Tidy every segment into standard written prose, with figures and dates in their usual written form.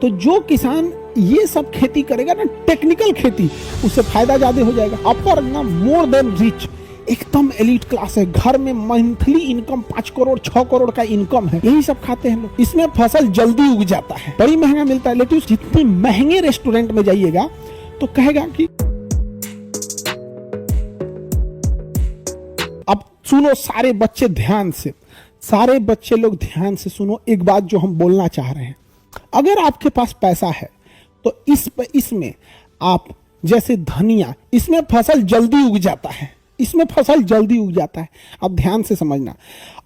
तो जो किसान ये सब खेती करेगा ना, टेक्निकल खेती, उससे फायदा ज्यादा हो जाएगा। अपर ना मोर देन रिच, एकदम एलिट क्लास है। घर में मंथली इनकम 5 करोड़ 6 करोड़ का इनकम है, यही सब खाते हैं लोग। इसमें फसल जल्दी उग जाता है, बड़ी महंगा मिलता है लेट्यूस। जितने महंगे रेस्टोरेंट में जाइएगा तो कहेगा कि अब सुनो सारे बच्चे ध्यान से, सारे बच्चे लोग ध्यान से सुनो एक बात जो हम बोलना चाह रहे हैं। अगर आपके पास पैसा है तो इसमें आप जैसे धनिया, इसमें फसल जल्दी उग जाता है, इसमें फसल जल्दी उग जाता है। अब ध्यान से समझना,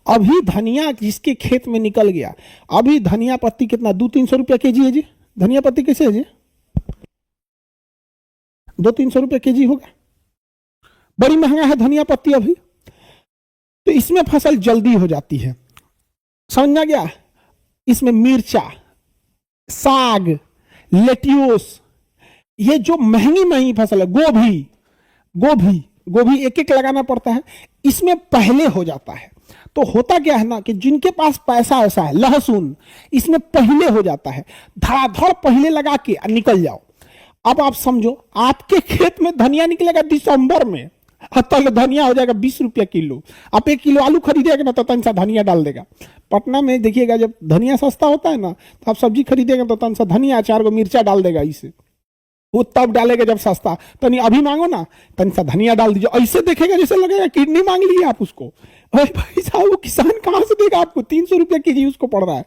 अभी धनिया जिसके खेत में निकल गया, अभी धनिया पत्ती कितना 200-300 रुपया केजी है जी। धनिया पत्ती कैसे है जी? 200-300 रुपया केजी होगा, बड़ी महंगा है धनिया पत्ती अभी। तो इसमें फसल जल्दी हो जाती है, समझना गया। इसमें मिर्चा, साग, लेट्यूस, ये जो महंगी महंगी फसल है, गोभी एक एक लगाना पड़ता है, इसमें पहले हो जाता है। तो होता क्या है ना कि जिनके पास पैसा ऐसा है, लहसुन इसमें पहले हो जाता है, धड़ाधड़ पहले लगा के निकल जाओ। अब आप समझो आपके खेत में धनिया निकलेगा दिसंबर में, तल धनिया हो जाएगा 20 रुपया किलो। आप 1 किलो आलू खरीदेगा ना तो तन सा धनिया डाल देगा। पटना में देखिएगा जब धनिया सस्ता होता है ना, तो आप सब्जी खरीदेगा तो तन सा धनिया 4 गो मिर्चा डाल देगा, इसे वो तब डालेगा जब सस्ता। तनी अभी मांगो ना, तन सा धनिया डाल दीजिए, ऐसे देखेगा जैसे लगेगा किडनी मांग ली आप उसको। अरे भाई साहब, वो किसान कहां से देगा आपको? 300 रुपया केजी उसको पड़ रहा है।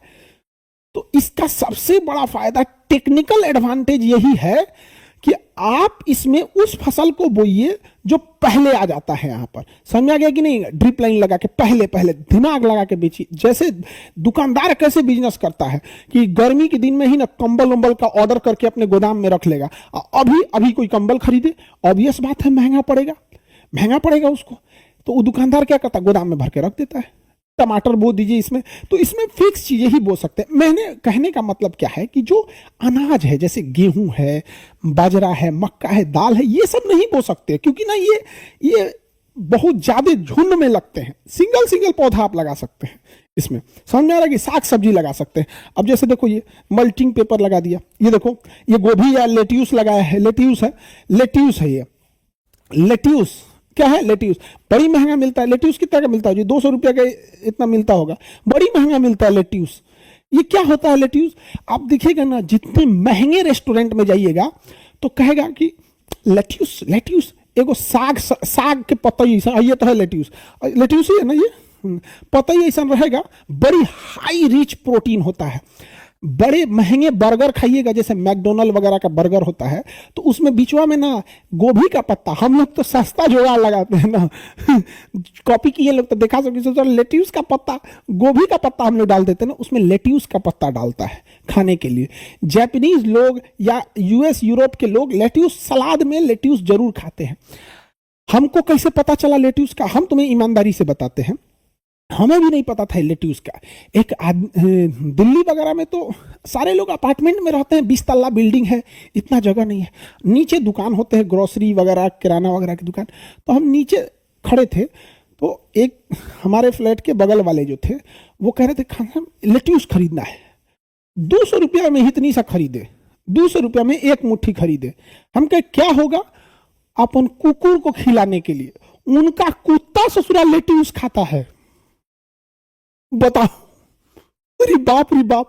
तो इसका सबसे बड़ा फायदा, टेक्निकल एडवांटेज यही है कि आप इसमें उस फसल को बोइए जो पहले आ जाता है। यहां पर समझा गया कि नहीं? ड्रिप लाइन लगा के पहले दिमाग लगा के बेचिए। जैसे दुकानदार कैसे बिजनेस करता है कि गर्मी के दिन में ही ना कंबल का ऑर्डर करके अपने गोदाम में रख लेगा। अभी कोई कंबल खरीदे, ऑब्वियस बात है महंगा पड़ेगा उसको। तो वो दुकानदार क्या करता है? गोदाम में भर के रख देता है। टमाटर बो दीजिए इसमें, तो इसमें फिक्स चीजें ही बो सकते हैं। मैंने कहने का मतलब क्या है कि जो अनाज है, जैसे गेहूं है, बाजरा है, मक्का है, दाल है, ये सब नहीं बो सकते, क्योंकि ना ये बहुत ज्यादा झुंड में लगते हैं। सिंगल पौधा आप लगा सकते हैं इसमें, समझ में आ रहा है कि साग सब्जी लगा सकते हैं। अब जैसे देखो, ये मल्टिंग पेपर लगा दिया, ये देखो ये गोभी या लेट्यूस लगाया है, लेट्यूस है ये लेट्यूस क्या है? लेट्यूस बड़ी महंगा मिलता है। लेट्यूस कितना का मिलता है जी? 200 रुपया का इतना मिलता होगा, बड़ी महंगा मिलता है लेट्यूस। ये क्या होता है लेट्यूस? आप देखिएगा ना, जितने महंगे रेस्टोरेंट में जाइएगा तो कहेगा कि लेट्यूस एगो साग के पत्ता ऐसा, ये तो है लेट्यूस ही है ना, ये पत्ता ही ऐसा रहेगा, बड़ी हाई रिच प्रोटीन होता है। बड़े महंगे बर्गर खाइएगा, जैसे मैकडोनल्ड वगैरह का बर्गर होता है, तो उसमें बीचवा में ना गोभी का पत्ता, हम लोग तो सस्ता जुगाड़ लगाते हैं ना कॉपी किए लोग तो देखा सकते, लेट्यूस का पत्ता, गोभी का पत्ता हम लोग डाल देते हैं ना, उसमें लेट्यूस का पत्ता डालता है खाने के लिए। जापानीज लोग या यूएस यूरोप के लोग लेट्यूस, सलाद में लेट्यूस जरूर खाते हैं। हमको कैसे पता चला लेट्यूस का? हम तुम्हें ईमानदारी से बताते हैं, हमें भी नहीं पता था लेट्यूस का। दिल्ली वगैरह में तो सारे लोग अपार्टमेंट में रहते हैं, 20 तल्ला बिल्डिंग है, इतना जगह नहीं है। नीचे दुकान होते हैं, ग्रोसरी वगैरह, किराना वगैरह की दुकान। तो हम नीचे खड़े थे, तो एक हमारे फ्लैट के बगल वाले जो थे वो कह रहे थे खाना लेट्यूस खरीदना है, 200 रुपया में इतनी सा खरीदे, 200 रुपया में एक मुट्ठी खरीदे। हम कहे क्या होगा? अपन कुकुर को खिलाने के लिए। उनका कुत्ता ससुरा लेट्यूस खाता है, बताओ। अरे बाप रे बाप,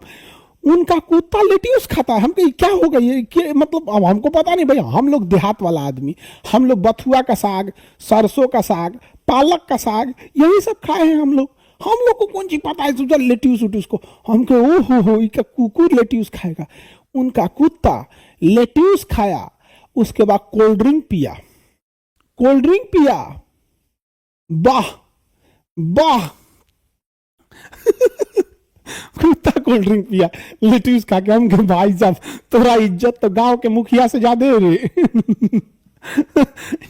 उनका कुत्ता लेट्यूस खाता है। हम कहीं क्या होगा ये मतलब? अब हमको पता नहीं भाई, हम लोग देहात वाला आदमी, हम लोग बथुआ का साग, सरसों का साग, पालक का साग, यही सब खाए हैं हम लोग को कौन चीज पता है लेट्यूस को? हम कहे ओहो इसका कुकुर लेट्यूस खाएगा। उनका कुत्ता लेट्यूस खाया, उसके बाद कोल्ड ड्रिंक पिया, वाह कुत्ता कोल्ड ड्रिंक पिया, लेट्यूस खा के। हम कहे भाई साहब, तोरा इज्जत तो गांव के मुखिया से ज्यादा है रे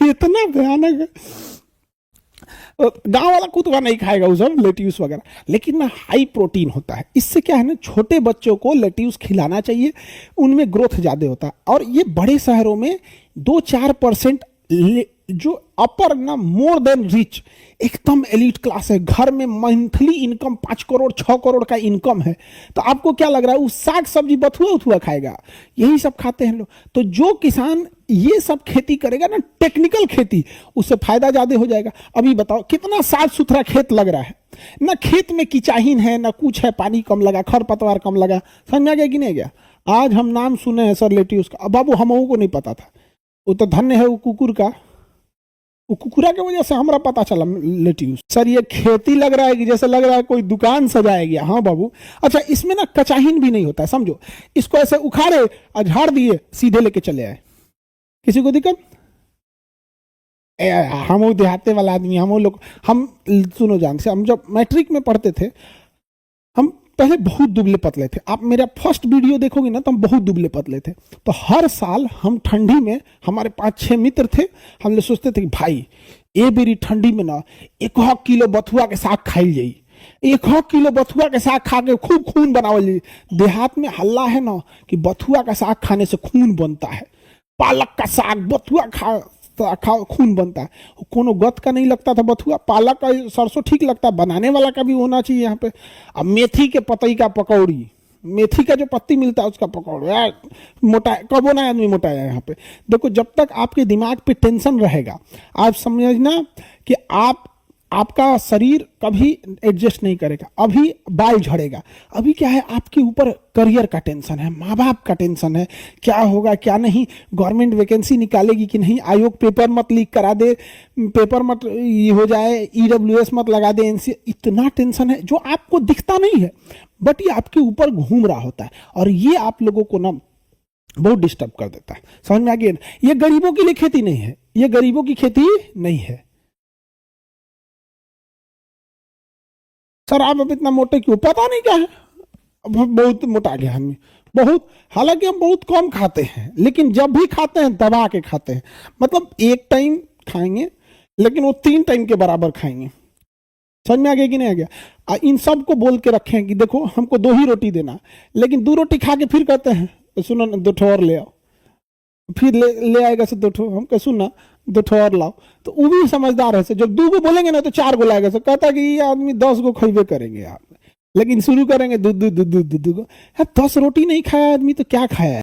इतना भयानक है। गांव वाला कुत्ता नहीं खाएगा वो सब लेट्यूस वगैरह, लेकिन ना हाई प्रोटीन होता है। इससे क्या है ना, छोटे बच्चों को लेट्यूस खिलाना चाहिए, उनमें ग्रोथ ज्यादा होता है। और ये बड़े शहरों में 2-4% जो अपर ना मोर देन रिच, एकदम एलिट क्लास है, घर में मंथली इनकम 5 करोड़ 6 करोड़ का इनकम है, तो आपको क्या लग रहा है वो साग सब्जी बथुआ उथुआ खाएगा? यही सब खाते हैं लोग। तो जो किसान ये सब खेती करेगा ना, टेक्निकल खेती, उससे फायदा ज्यादा हो जाएगा। अभी बताओ कितना साफ सुथरा खेत लग रहा है ना, खेत में कीचाहीन है ना कुछ है, पानी कम लगा, खरपतवार कम लगा, समझ में आ गया कि नहीं गया? आज हम नाम सुने हैं सर लेट्यूस का, बाबू हम को नहीं पता था, वो तो धन्य है वो कुकुर का, वो कुकुरा की वजह से हमारा पता चला लेट्यूस। सर ये खेती लग रहा है कि जैसे लग रहा है कोई दुकान सजाया गया। हाँ बाबू, अच्छा इसमें ना कचाहीन भी नहीं होता है, समझो, इसको ऐसे उखाड़े और झाड़ दिए, सीधे लेके चले आए, किसी को दिक्कत? हम वो देहाते वाला आदमी, हम वो लोग, हम सुनो जान से, हम जब मैट्रिक में पढ़ते थे, हम पहले बहुत दुबले पतले थे। आप मेरा फर्स्ट वीडियो देखोगे ना तो हम बहुत दुबले पतले थे। तो हर साल हम ठंडी में, हमारे 5-6 मित्र थे, हम लोग सोचते थे कि भाई ये बेरी ठंडी में ना 1 किलो बथुआ के साग खाई जाई, 1 किलो बथुआ के साग खा के खूब खून बनावल जाई। देहात में हल्ला है ना कि बथुआ का साग खाने से खून बनता है, पालक का साग बथुआ खा खून बनता है। कोनो गत का नहीं लगता था बथुआ, पालक का सरसों ठीक लगता है, बनाने वाला का भी होना चाहिए यहाँ पे। अब मेथी के पतई का पकौड़ी, मेथी का जो पत्ती मिलता है उसका पकौड़ी, यार मोटा कबो ना आदमी मोटा है यहाँ पे। देखो जब तक आपके दिमाग पे टेंशन रहेगा, आप समझना कि आपका शरीर कभी एडजस्ट नहीं करेगा। अभी बाल झड़ेगा, अभी क्या है, आपके ऊपर करियर का टेंशन है, माँ बाप का टेंशन है, क्या होगा क्या नहीं, गवर्नमेंट वैकेंसी निकालेगी कि नहीं, आयोग पेपर मत लीक करा दे, पेपर मत ये हो जाए, ईडब्ल्यूएस मत लगा दे, एनसी, इतना टेंशन है जो आपको दिखता नहीं है, बट ये आपके ऊपर घूम रहा होता है, और ये आप लोगों को ना बहुत डिस्टर्ब कर देता है। समझ में आ गया? ये गरीबों के लिए खेती नहीं है, ये गरीबों की खेती नहीं है। सर आप अब इतना मोटे क्यों? पता नहीं क्या है, अब हम बहुत मोटा गया हम बहुत। हालांकि हम बहुत कम खाते हैं, लेकिन जब भी खाते हैं दबा के खाते हैं, मतलब एक टाइम खाएंगे लेकिन वो 3 टाइम के बराबर खाएंगे। समझ में आ गया कि नहीं आ गया? इन सब को बोल के रखें कि देखो हमको 2 ही रोटी देना, लेकिन 2 रोटी खा के फिर कहते हैं सुनो 2 ठो और ले आओ, फिर ले आएगा से 2 ठो, हम कह सुनना 2 ठो और लाओ, तो वो भी समझदार है। जब 2 को बोलेंगे ना तो 4 को लाएगा, कहता कि ये आदमी 10 को खरीबे करेंगे आप, लेकिन शुरू करेंगे दूध दूध दूध दूध दूध को। 10 रोटी नहीं खाया आदमी तो क्या खाया है?